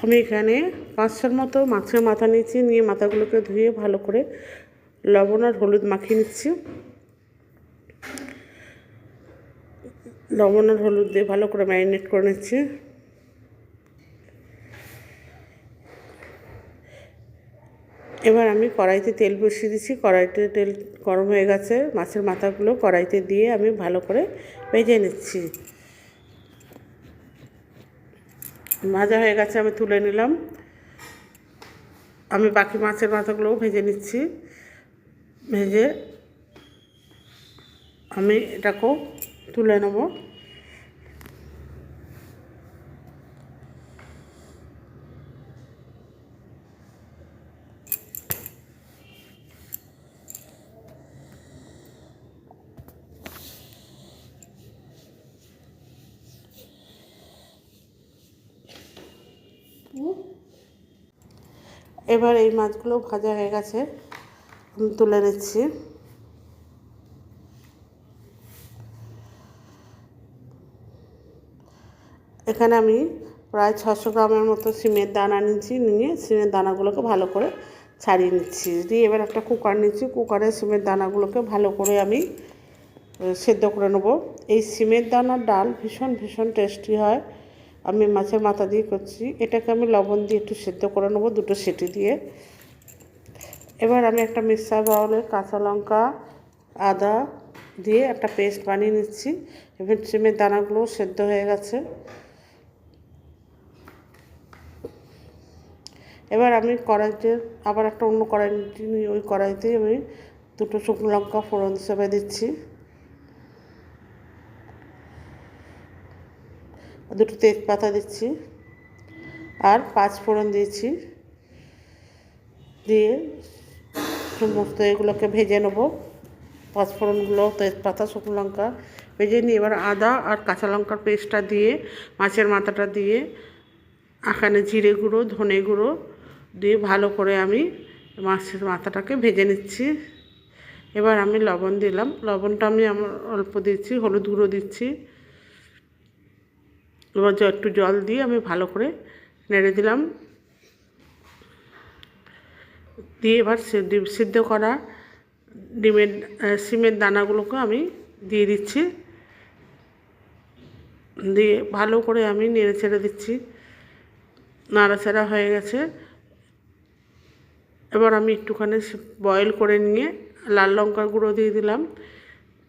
আমি এখানে 5-6 মতো মাছের মাথা নিয়েছি, নিয়ে মাথাগুলোকে ধুয়ে ভালো করে লবণ আর হলুদ মাখিয়ে নিচ্ছি। লবণ আর হলুদ দিয়ে ভালো করে ম্যারিনেট করে নিচ্ছি। এবার আমি কড়াইতে তেল বসিয়ে দিচ্ছি। কড়াইতে তেল গরম হয়ে গেছে। মাছের মাথাগুলো কড়াইতে দিয়ে আমি ভালো করে ভেজে নিচ্ছি। ভাজা হয়ে গেছে, আমি তুলে নিলাম। আমি বাকি মাছের মাথাগুলোও ভেজে নিচ্ছি। ভেজে আমি এটাকেও তুলে নেব। এবার এই মাছগুলো ভাজা হয়ে গেছে, আমি তুলে নিচ্ছি। এখানে আমি প্রায় 600 গ্রামের মতো সিমের দানা নিচ্ছি। নিয়ে সিমের দানাগুলোকে ভালো করে ছাড়িয়ে নিচ্ছি। দিয়ে এবার একটা কুকার নিচ্ছি। কুকারে সিমের দানাগুলোকে ভালো করে আমি সেদ্ধ করে নেব। এই সিমের দানার ডাল ভীষণ ভীষণ টেস্টি হয়। আমি মাছের মাথা দিয়ে করছি। এটাকে আমি লবণ দিয়ে একটু সেদ্ধ করে নেব, 2টো সিটি দিয়ে। এবার আমি একটা মিক্সার বাউলে কাঁচা লঙ্কা, আদা দিয়ে একটা পেস্ট বানিয়ে নিচ্ছি। এবার সিমের দানাগুলো সেদ্ধ হয়ে গেছে। এবার আমি কড়াইতে আবার একটা অন্য কড়াই নিয়ে ওই কড়াইতে আমি 2টো শুকনো লঙ্কা ফোড়ন হিসেবে দিচ্ছি, 2টো তেজপাতা দিচ্ছি, আর 5 ফোড়ন দিয়েছি। দিয়ে সমস্ত এগুলোকে ভেজে নেব। 5 ফোড়নগুলো, তেজপাতা, শুকনো লঙ্কা ভেজে নিয়ে এবার আদা আর কাঁচা লঙ্কার পেস্টটা দিয়ে মাছের মাথাটা দিয়ে এখানে জিরে গুঁড়ো, ধনে গুঁড়ো দিয়ে ভালো করে আমি মাছের মাথাটাকে ভেজে নিচ্ছি। এবার আমি লবণ দিলাম। লবণটা আমি আমার অল্প দিচ্ছি, হলুদ গুঁড়ো দিচ্ছি। এবার একটু জল দিয়ে আমি ভালো করে নেড়ে দিলাম। দিয়ে এবার সিদ্ধ করা সিমের দানাগুলোকে আমি দিয়ে দিচ্ছি। দিয়ে ভালো করে আমি নেড়ে ছেড়ে দিচ্ছি। নাড়াচাড়া হয়ে গেছে। এবার আমি একটুখানি বয়েল করে নিয়ে লাল লঙ্কার গুঁড়ো দিয়ে দিলাম।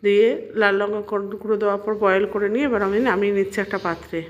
দিয়ে লাল লঙ্কার গুঁড়ো দেওয়ার পর বয়েল করে নিয়ে এবার আমি নামিয়ে নিচ্ছি একটা পাত্রে।